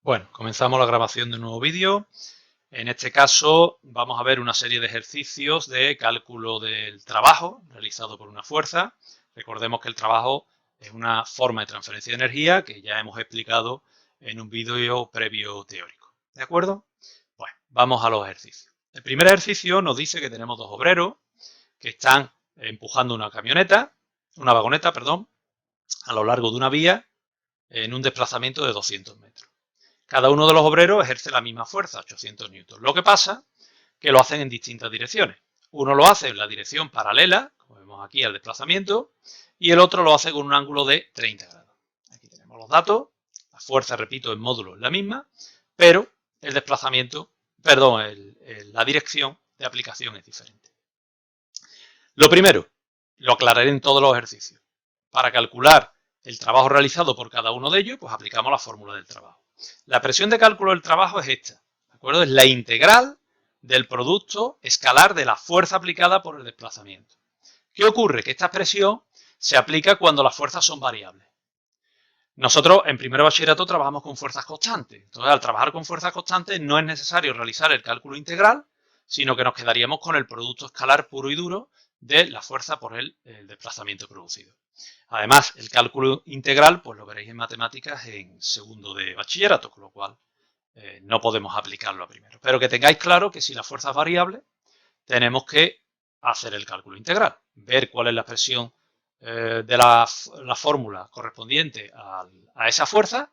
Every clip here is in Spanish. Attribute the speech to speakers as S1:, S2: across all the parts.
S1: Bueno, comenzamos la grabación de un nuevo vídeo. En este caso vamos a ver una serie de ejercicios de cálculo del trabajo realizado por una fuerza. Recordemos que el trabajo es una forma de transferencia de energía que ya hemos explicado en un vídeo previo teórico. ¿De acuerdo? Bueno, vamos a los ejercicios. El primer ejercicio nos dice que tenemos dos obreros que están empujando una vagoneta, a lo largo de una vía en un desplazamiento de 200 metros. Cada uno de los obreros ejerce la misma fuerza, 800 newtons. Lo que pasa que lo hacen en distintas direcciones. Uno lo hace en la dirección paralela, como vemos aquí al desplazamiento, y el otro lo hace con un ángulo de 30 grados. Aquí tenemos los datos. La fuerza, repito, en módulo es la misma, pero el desplazamiento, la dirección de aplicación es diferente. Lo primero, lo aclararé en todos los ejercicios. Para calcular el trabajo realizado por cada uno de ellos, pues aplicamos la fórmula del trabajo. La presión de cálculo del trabajo es esta, ¿de acuerdo? Es la integral del producto escalar de la fuerza aplicada por el desplazamiento. ¿Qué ocurre? Que esta expresión se aplica cuando las fuerzas son variables. Nosotros en primero bachillerato trabajamos con fuerzas constantes. Entonces, al trabajar con fuerzas constantes no es necesario realizar el cálculo integral, sino que nos quedaríamos con el producto escalar puro y duro de la fuerza por el desplazamiento producido. Además, el cálculo integral, pues lo veréis en matemáticas en segundo de bachillerato, con lo cual no podemos aplicarlo a primero. Pero que tengáis claro que si la fuerza es variable, tenemos que hacer el cálculo integral, ver cuál es la expresión de la fórmula correspondiente a esa fuerza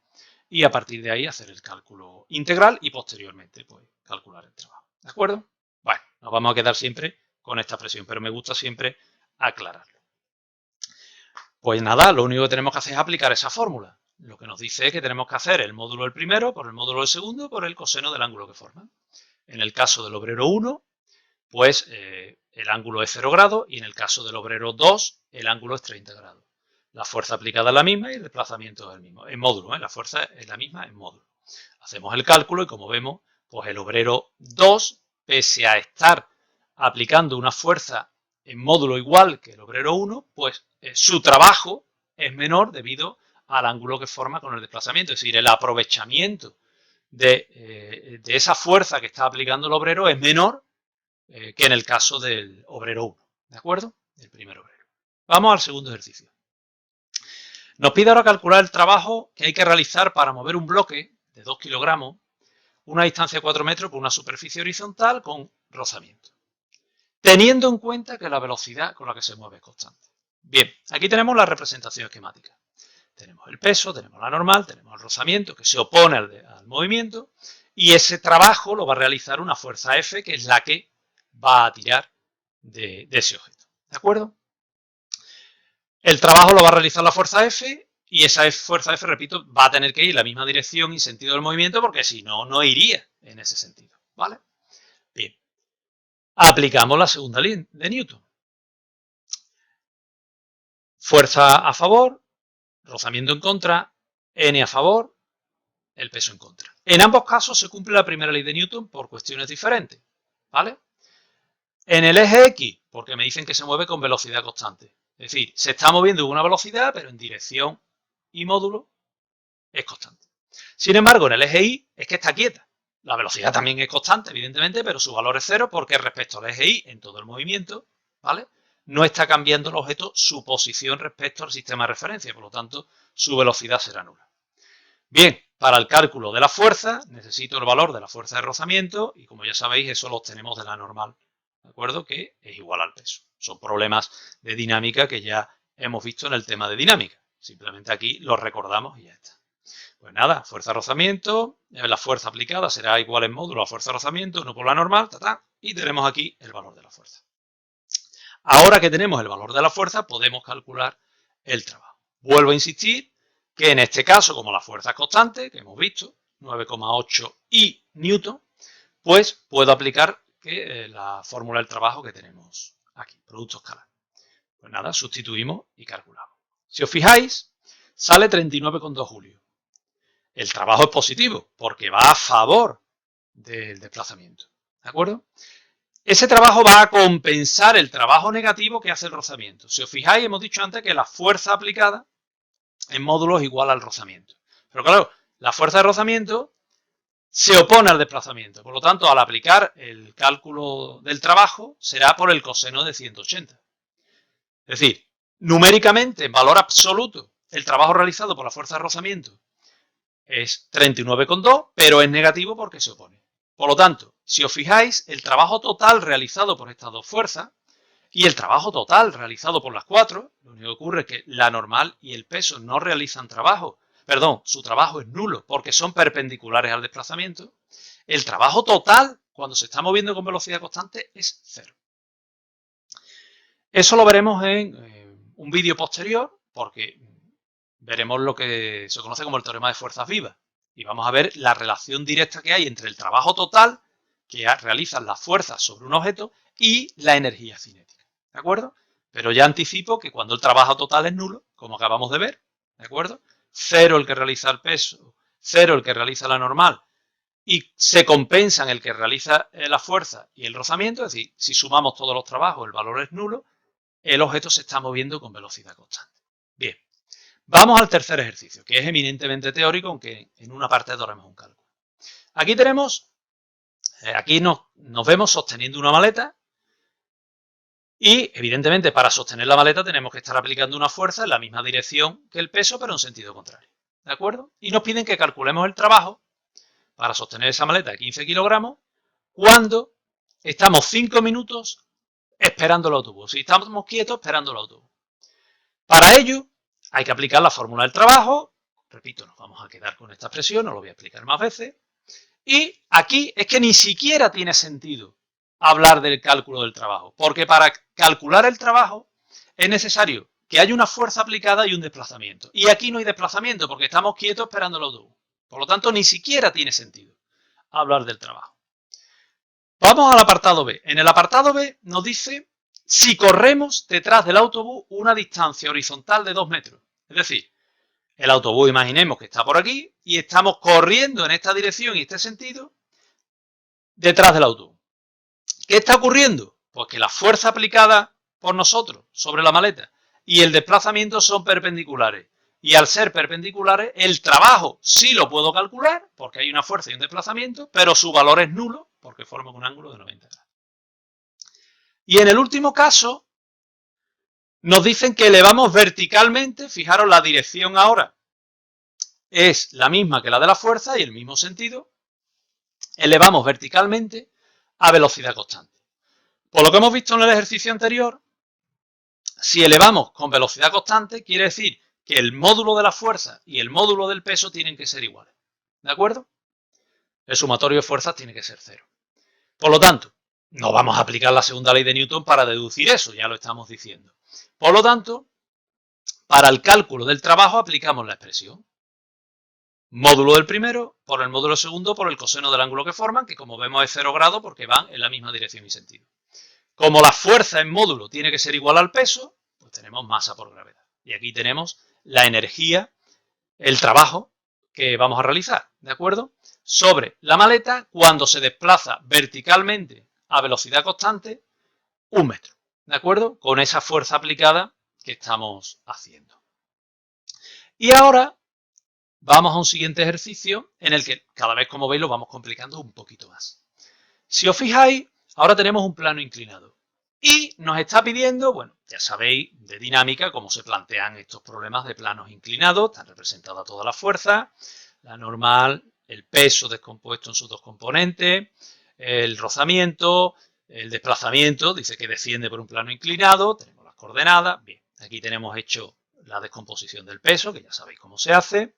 S1: y a partir de ahí hacer el cálculo integral y posteriormente pues calcular el trabajo. ¿De acuerdo? Bueno, nos vamos a quedar siempre con esta expresión, pero me gusta siempre aclararlo. Pues nada, lo único que tenemos que hacer es aplicar esa fórmula. Lo que nos dice es que tenemos que hacer el módulo del primero por el módulo del segundo por el coseno del ángulo que forman. En el caso del obrero 1, pues el ángulo es 0 grados y en el caso del obrero 2, el ángulo es 30 grados. La fuerza aplicada es la misma y el desplazamiento es el mismo. En módulo, la fuerza es la misma en módulo. Hacemos el cálculo y como vemos, pues el obrero 2, pese a estar aplicando una fuerza en módulo igual que el obrero 1, pues su trabajo es menor debido al ángulo que forma con el desplazamiento. Es decir, el aprovechamiento de esa fuerza que está aplicando el obrero es menor que en el caso del obrero 1. ¿De acuerdo? El primer obrero. Vamos al segundo ejercicio. Nos pide ahora calcular el trabajo que hay que realizar para mover un bloque de 2 kilogramos, una distancia de 4 metros por una superficie horizontal con rozamiento, teniendo en cuenta que la velocidad con la que se mueve es constante. Bien, aquí tenemos la representación esquemática. Tenemos el peso, tenemos la normal, tenemos el rozamiento que se opone al movimiento y ese trabajo lo va a realizar una fuerza F que es la que va a tirar de ese objeto. ¿De acuerdo? El trabajo lo va a realizar la fuerza F y esa fuerza F, repito, va a tener que ir en la misma dirección y sentido del movimiento porque si no, no iría en ese sentido. ¿Vale? Bien. Aplicamos la segunda ley de Newton. Fuerza a favor, rozamiento en contra, N a favor, el peso en contra. En ambos casos se cumple la primera ley de Newton por cuestiones diferentes. ¿Vale? En el eje X, porque me dicen que se mueve con velocidad constante. Es decir, se está moviendo con una velocidad, pero en dirección y módulo es constante. Sin embargo, en el eje Y es que está quieta. La velocidad también es constante, evidentemente, pero su valor es 0 porque respecto al eje Y, en todo el movimiento, ¿vale?, no está cambiando el objeto su posición respecto al sistema de referencia, por lo tanto, su velocidad será nula. Bien, para el cálculo de la fuerza, necesito el valor de la fuerza de rozamiento y, como ya sabéis, eso lo obtenemos de la normal, ¿de acuerdo?, que es igual al peso. Son problemas de dinámica que ya hemos visto en el tema de dinámica. Simplemente aquí los recordamos y ya está. Pues nada, fuerza de rozamiento, la fuerza aplicada será igual en módulo a fuerza de rozamiento, 1 por la normal, y tenemos aquí el valor de la fuerza. Ahora que tenemos el valor de la fuerza, podemos calcular el trabajo. Vuelvo a insistir que en este caso, como la fuerza es constante, que hemos visto, 9,8 I newton, pues puedo aplicar la fórmula del trabajo que tenemos aquí, producto escalar. Pues nada, sustituimos y calculamos. Si os fijáis, sale 39,2 julios. El trabajo es positivo porque va a favor del desplazamiento. ¿De acuerdo? Ese trabajo va a compensar el trabajo negativo que hace el rozamiento. Si os fijáis, hemos dicho antes que la fuerza aplicada en módulo es igual al rozamiento. Pero claro, la fuerza de rozamiento se opone al desplazamiento. Por lo tanto, al aplicar el cálculo del trabajo, será por el coseno de 180. Es decir, numéricamente, en valor absoluto, el trabajo realizado por la fuerza de rozamiento es 39,2, pero es negativo porque se opone. Por lo tanto, si os fijáis, el trabajo total realizado por estas dos fuerzas y el trabajo total realizado por las cuatro, lo único que ocurre es que la normal y el peso no realizan trabajo, perdón, su trabajo es nulo porque son perpendiculares al desplazamiento. El trabajo total, cuando se está moviendo con velocidad constante, es cero. Eso lo veremos en un vídeo posterior, porque veremos lo que se conoce como el teorema de fuerzas vivas. Y vamos a ver la relación directa que hay entre el trabajo total que realizan las fuerzas sobre un objeto y la energía cinética. ¿De acuerdo? Pero ya anticipo que cuando el trabajo total es nulo, como acabamos de ver, ¿de acuerdo? Cero el que realiza el peso, cero el que realiza la normal, y se compensan el que realiza la fuerza y el rozamiento, es decir, si sumamos todos los trabajos el valor es nulo, el objeto se está moviendo con velocidad constante. Bien, vamos al tercer ejercicio, que es eminentemente teórico, aunque en una parte haremos un cálculo. Aquí tenemos, aquí nos vemos sosteniendo una maleta y, evidentemente, para sostener la maleta tenemos que estar aplicando una fuerza en la misma dirección que el peso, pero en sentido contrario. ¿De acuerdo? Y nos piden que calculemos el trabajo para sostener esa maleta de 15 kilogramos cuando estamos 5 minutos esperando el autobús. Si estamos quietos esperando el autobús. Para ello hay que aplicar la fórmula del trabajo. Repito, nos vamos a quedar con esta expresión, no lo voy a explicar más veces. Y aquí es que ni siquiera tiene sentido hablar del cálculo del trabajo, porque para calcular el trabajo es necesario que haya una fuerza aplicada y un desplazamiento. Y aquí no hay desplazamiento porque estamos quietos esperando el autobús. Por lo tanto, ni siquiera tiene sentido hablar del trabajo. Vamos al apartado B. En el apartado B nos dice si corremos detrás del autobús una distancia horizontal de 2 metros. Es decir, el autobús imaginemos que está por aquí y estamos corriendo en esta dirección y este sentido detrás del autobús. ¿Qué está ocurriendo? Pues que la fuerza aplicada por nosotros sobre la maleta y el desplazamiento son perpendiculares. Y al ser perpendiculares, el trabajo sí lo puedo calcular, porque hay una fuerza y un desplazamiento, pero su valor es nulo, porque forman un ángulo de 90 grados. Y en el último caso, nos dicen que elevamos verticalmente, fijaros la dirección ahora, es la misma que la de la fuerza y el mismo sentido, elevamos verticalmente a velocidad constante. Por lo que hemos visto en el ejercicio anterior, si elevamos con velocidad constante, quiere decir que el módulo de la fuerza y el módulo del peso tienen que ser iguales. ¿De acuerdo? El sumatorio de fuerzas tiene que ser cero. Por lo tanto, no vamos a aplicar la segunda ley de Newton para deducir eso, ya lo estamos diciendo. Por lo tanto, para el cálculo del trabajo aplicamos la expresión módulo del primero por el módulo del segundo por el coseno del ángulo que forman, que como vemos es 0 grados porque van en la misma dirección y sentido. Como la fuerza en módulo tiene que ser igual al peso, pues tenemos masa por gravedad. Y aquí tenemos la energía, el trabajo que vamos a realizar, ¿de acuerdo? Sobre la maleta cuando se desplaza verticalmente a velocidad constante 1 metro, ¿de acuerdo? Con esa fuerza aplicada que estamos haciendo. Y ahora vamos a un siguiente ejercicio en el que cada vez, como veis, lo vamos complicando un poquito más. Si os fijáis, ahora tenemos un plano inclinado y nos está pidiendo, bueno, ya sabéis de dinámica cómo se plantean estos problemas de planos inclinados, están representadas todas las fuerzas, la normal, el peso descompuesto en sus dos componentes, el rozamiento, el desplazamiento, dice que desciende por un plano inclinado, tenemos las coordenadas, bien, aquí tenemos hecho la descomposición del peso, que ya sabéis cómo se hace,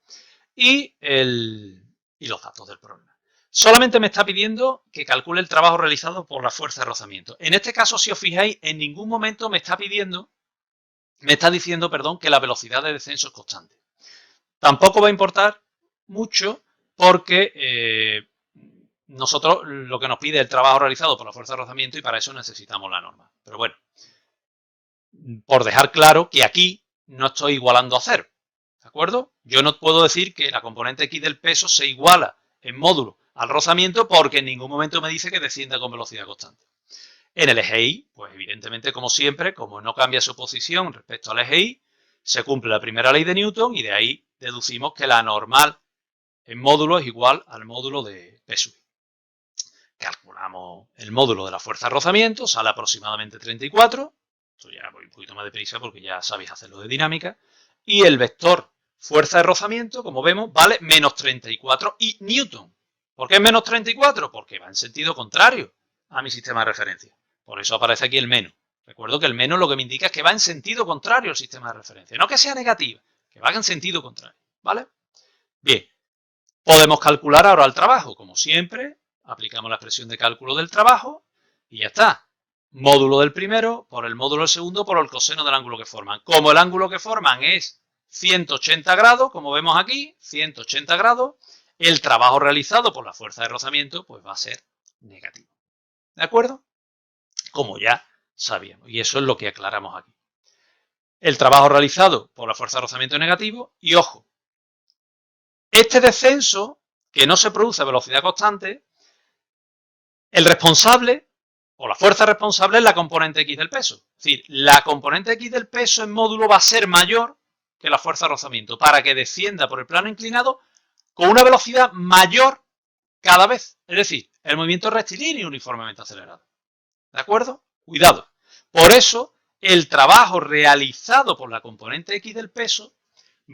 S1: y los datos del problema. Solamente me está pidiendo que calcule el trabajo realizado por la fuerza de rozamiento. En este caso, si os fijáis, en ningún momento me está diciendo, que la velocidad de descenso es constante. Tampoco va a importar mucho porque nosotros lo que nos pide es el trabajo realizado por la fuerza de rozamiento y para eso necesitamos la norma. Pero bueno, por dejar claro que aquí no estoy igualando a cero. ¿De acuerdo? Yo no puedo decir que la componente X del peso se iguala en módulo al rozamiento porque en ningún momento me dice que descienda con velocidad constante. En el eje Y, pues evidentemente, como siempre, como no cambia su posición respecto al eje Y, se cumple la primera ley de Newton y de ahí deducimos que la normal en módulo es igual al módulo de P sub I. Calculamos el módulo de la fuerza de rozamiento, sale aproximadamente 34. Esto ya voy un poquito más deprisa porque ya sabéis hacerlo de dinámica. Y el vector fuerza de rozamiento, como vemos, vale menos 34 y newton. ¿Por qué es menos 34? Porque va en sentido contrario a mi sistema de referencia. Por eso aparece aquí el menos. Recuerdo que el menos lo que me indica es que va en sentido contrario al sistema de referencia. No que sea negativa, que va en sentido contrario. ¿Vale? Bien. Podemos calcular ahora el trabajo. Como siempre, aplicamos la expresión de cálculo del trabajo y ya está. Módulo del primero por el módulo del segundo por el coseno del ángulo que forman. Como el ángulo que forman es 180 grados, como vemos aquí, 180 grados, el trabajo realizado por la fuerza de rozamiento pues va a ser negativo. ¿De acuerdo? Como ya sabíamos. Y eso es lo que aclaramos aquí. El trabajo realizado por la fuerza de rozamiento es negativo y, ojo, este descenso, que no se produce a velocidad constante, el responsable o la fuerza responsable es la componente X del peso. Es decir, la componente X del peso en módulo va a ser mayor que la fuerza de rozamiento para que descienda por el plano inclinado con una velocidad mayor cada vez. Es decir, el movimiento rectilíneo uniformemente acelerado. ¿De acuerdo? Cuidado. Por eso, el trabajo realizado por la componente X del peso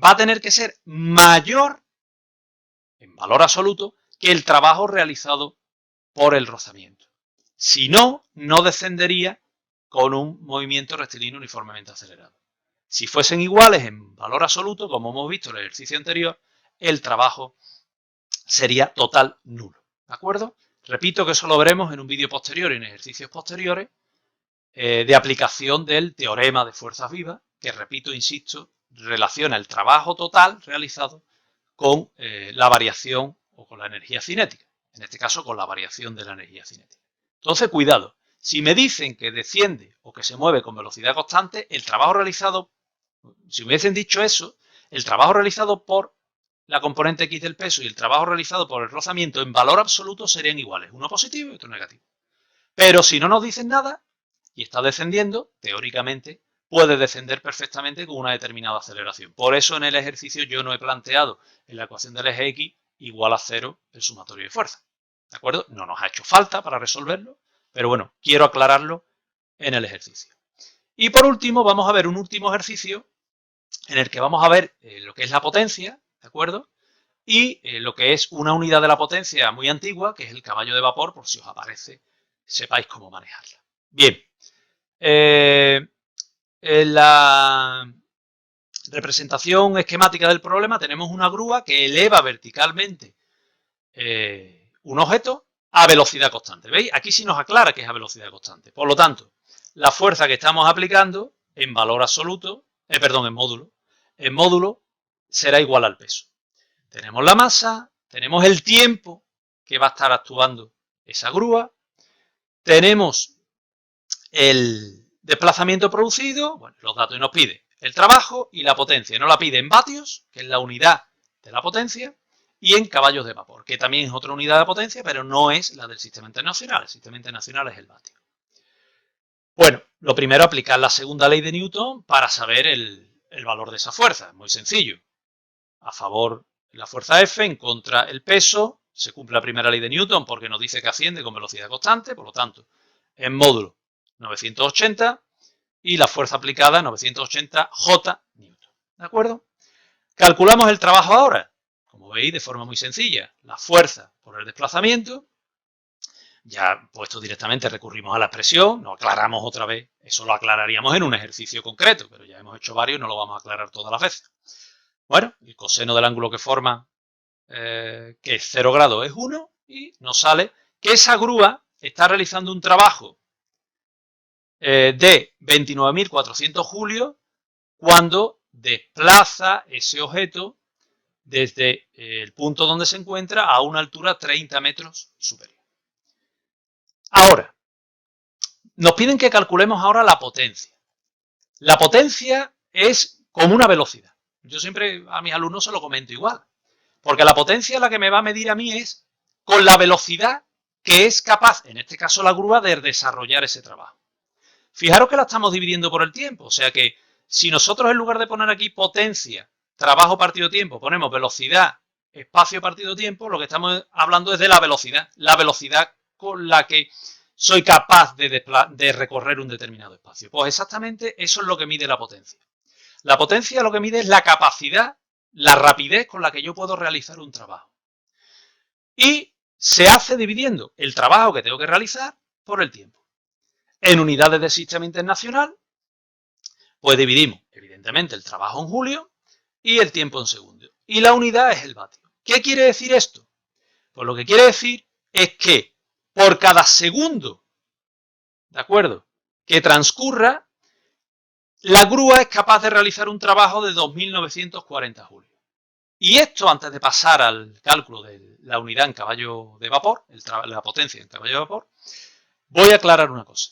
S1: va a tener que ser mayor en valor absoluto que el trabajo realizado por el rozamiento. Si no, no descendería con un movimiento rectilíneo uniformemente acelerado. Si fuesen iguales en valor absoluto, como hemos visto en el ejercicio anterior, el trabajo sería total nulo. ¿De acuerdo? Repito que eso lo veremos en un vídeo posterior y en ejercicios posteriores de aplicación del teorema de fuerzas vivas, que repito, insisto, relaciona el trabajo total realizado con la variación o con la energía cinética. En este caso, con la variación de la energía cinética. Entonces, cuidado. Si me dicen que desciende o que se mueve con velocidad constante, el trabajo realizado, si me hubiesen dicho eso, el trabajo realizado por la componente X del peso y el trabajo realizado por el rozamiento en valor absoluto serían iguales. Uno positivo y otro negativo. Pero si no nos dicen nada y está descendiendo, teóricamente, puede descender perfectamente con una determinada aceleración. Por eso en el ejercicio yo no he planteado en la ecuación del eje X igual a 0 el sumatorio de fuerza. ¿De acuerdo? No nos ha hecho falta para resolverlo, pero bueno, quiero aclararlo en el ejercicio. Y por último, vamos a ver un último ejercicio en el que vamos a ver lo que es la potencia, ¿de acuerdo? Y lo que es una unidad de la potencia muy antigua, que es el caballo de vapor, por si os aparece, sepáis cómo manejarla. Bien, en la representación esquemática del problema tenemos una grúa que eleva verticalmente un objeto a velocidad constante. ¿Veis? Aquí sí nos aclara que es a velocidad constante. Por lo tanto, la fuerza que estamos aplicando en valor absoluto, en módulo será igual al peso. Tenemos la masa, tenemos el tiempo que va a estar actuando esa grúa, tenemos el desplazamiento producido, bueno, los datos nos pide el trabajo y la potencia. Nos la pide en vatios, que es la unidad de la potencia, y en caballos de vapor, que también es otra unidad de potencia, pero no es la del sistema internacional. El sistema internacional es el vatio. Bueno, lo primero, aplicar la segunda ley de Newton para saber el valor de esa fuerza. Muy sencillo. A favor la fuerza F, en contra el peso. Se cumple la primera ley de Newton porque nos dice que asciende con velocidad constante. Por lo tanto, en módulo 980 y la fuerza aplicada 980 J Newton. ¿De acuerdo? Calculamos el trabajo ahora. Como veis, de forma muy sencilla. La fuerza por el desplazamiento. Ya puesto directamente recurrimos a la expresión, no aclaramos otra vez. Eso lo aclararíamos en un ejercicio concreto, pero ya hemos hecho varios y no lo vamos a aclarar todas las veces. Bueno, el coseno del ángulo que forma, que es 0 grados, es 1 y nos sale que esa grúa está realizando un trabajo de 29.400 julios cuando desplaza ese objeto desde el punto donde se encuentra a una altura 30 metros superior. Ahora, nos piden que calculemos ahora la potencia. La potencia es como una velocidad. Yo siempre a mis alumnos se lo comento igual. Porque la potencia la que me va a medir a mí es con la velocidad que es capaz, en este caso la grúa, de desarrollar ese trabajo. Fijaros que la estamos dividiendo por el tiempo. O sea que si nosotros en lugar de poner aquí potencia, trabajo partido tiempo, ponemos velocidad espacio partido tiempo, lo que estamos hablando es de la velocidad con la que soy capaz de recorrer un determinado espacio. Pues exactamente eso es lo que mide la potencia. La potencia lo que mide es la capacidad, la rapidez con la que yo puedo realizar un trabajo. Y se hace dividiendo el trabajo que tengo que realizar por el tiempo. En unidades de sistema internacional, pues dividimos, evidentemente, el trabajo en julio y el tiempo en segundos. Y la unidad es el vatio. ¿Qué quiere decir esto? Pues lo que quiere decir es que por cada segundo, ¿de acuerdo?, que transcurra, la grúa es capaz de realizar un trabajo de 2.940 julios. Y esto, antes de pasar al cálculo de la unidad en caballo de vapor, la potencia en caballo de vapor, voy a aclarar una cosa.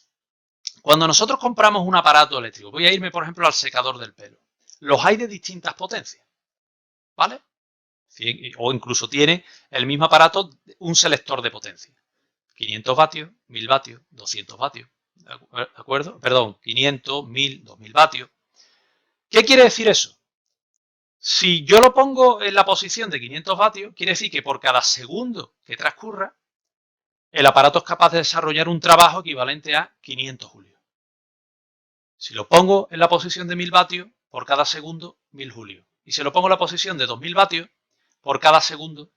S1: Cuando nosotros compramos un aparato eléctrico, voy a irme, por ejemplo, al secador del pelo. Los hay de distintas potencias, ¿vale? O incluso tiene el mismo aparato un selector de potencia. 500 vatios, 1000 vatios, 200 vatios, ¿de acuerdo? Perdón, 500, 1000, 2000 vatios. ¿Qué quiere decir eso? Si yo lo pongo en la posición de 500 vatios, quiere decir que por cada segundo que transcurra, el aparato es capaz de desarrollar un trabajo equivalente a 500 julios. Si lo pongo en la posición de 1000 vatios, por cada segundo, 1000 julios. Y si lo pongo en la posición de 2000 vatios, por cada segundo,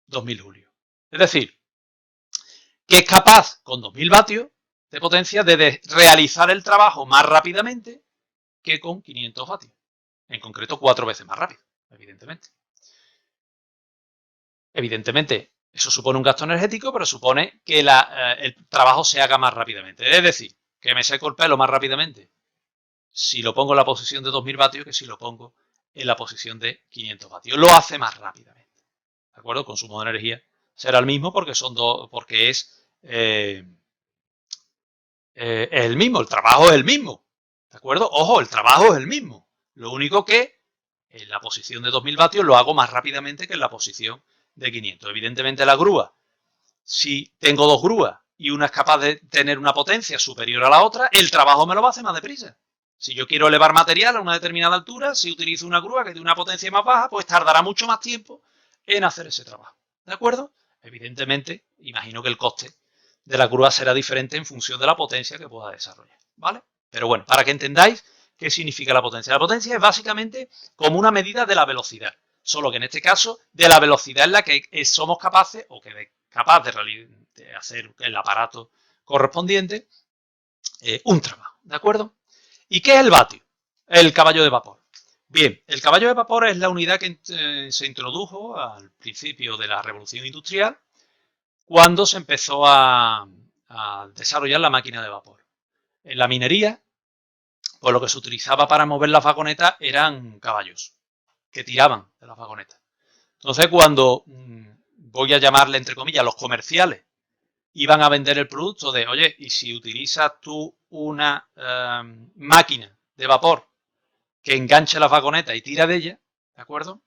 S1: 2000 julios. Es decir, que es capaz, con 2000 vatios de potencia, de realizar el trabajo más rápidamente que con 500 vatios. En concreto, 4 veces más rápido, evidentemente. Evidentemente, eso supone un gasto energético, pero supone que el trabajo se haga más rápidamente. Es decir, que me seco el pelo más rápidamente si lo pongo en la posición de 2000 vatios que si lo pongo en la posición de 500 vatios. Lo hace más rápidamente. ¿De acuerdo? El consumo de energía será el mismo porque es el mismo, el trabajo es el mismo. ¿De acuerdo? Ojo, el trabajo es el mismo. Lo único que en la posición de 2000 vatios lo hago más rápidamente que en la posición de 500. Evidentemente la grúa, si tengo dos grúas y una es capaz de tener una potencia superior a la otra, el trabajo me lo va a hacer más deprisa. Si yo quiero elevar material a una determinada altura, si utilizo una grúa que tiene una potencia más baja, pues tardará mucho más tiempo en hacer ese trabajo. ¿De acuerdo? Evidentemente, imagino que el coste de la grúa será diferente en función de la potencia que pueda desarrollar. ¿Vale? Pero bueno, para que entendáis qué significa la potencia. La potencia es básicamente como una medida de la velocidad. Solo que en este caso, de la velocidad en la que somos capaces, o que es capaz de hacer el aparato correspondiente, un trabajo. ¿De acuerdo? ¿Y qué es el vatio? El caballo de vapor. Bien, el caballo de vapor es la unidad que se introdujo al principio de la revolución industrial cuando se empezó a desarrollar la máquina de vapor. En la minería, pues lo que se utilizaba para mover las vagonetas eran caballos que tiraban de las vagonetas. Entonces, cuando voy a llamarle, entre comillas, los comerciales, iban a vender el producto de, oye, y si utilizas tú una máquina de vapor que enganche las vagonetas y tira de ella, ¿de acuerdo?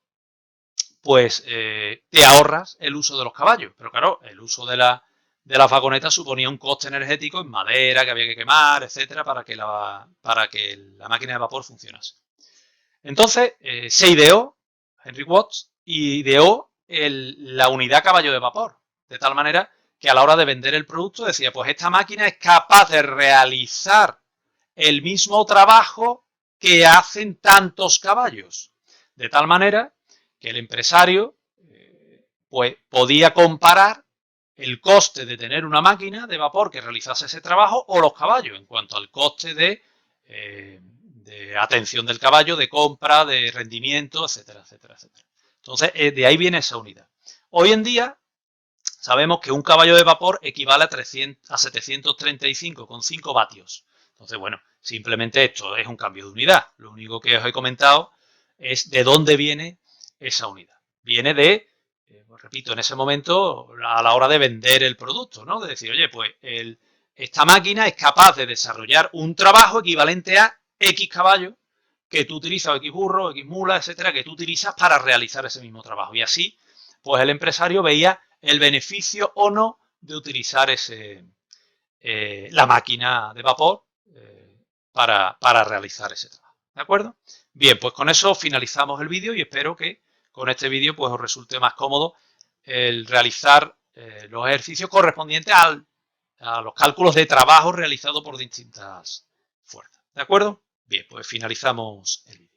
S1: Pues te ahorras el uso de los caballos. Pero claro, el uso de las vagonetas suponía un coste energético en madera que había que quemar, etcétera, para que la máquina de vapor funcionase. Entonces se ideó, Henry Watts, ideó la unidad caballo de vapor, de tal manera que a la hora de vender el producto decía, pues esta máquina es capaz de realizar el mismo trabajo que hacen tantos caballos. De tal manera que el empresario pues podía comparar el coste de tener una máquina de vapor que realizase ese trabajo o los caballos en cuanto al coste de atención del caballo, de compra, de rendimiento, etcétera, etcétera, etcétera. Entonces, de ahí viene esa unidad. Hoy en día sabemos que un caballo de vapor equivale a 735,5 vatios. Entonces, bueno, simplemente esto es un cambio de unidad. Lo único que os he comentado es de dónde viene esa unidad. Viene de, repito, en ese momento a la hora de vender el producto, ¿no? De decir, oye, pues esta máquina es capaz de desarrollar un trabajo equivalente a X caballos que tú utilizas, o X burro, X mula, etcétera, que tú utilizas para realizar ese mismo trabajo. Y así, pues el empresario veía el beneficio o no de utilizar la máquina de vapor para realizar ese trabajo. ¿De acuerdo? Bien, pues con eso finalizamos el vídeo y espero que con este vídeo pues os resulte más cómodo el realizar los ejercicios correspondientes a los cálculos de trabajo realizados por distintas fuerzas. ¿De acuerdo? Bien, pues finalizamos el vídeo.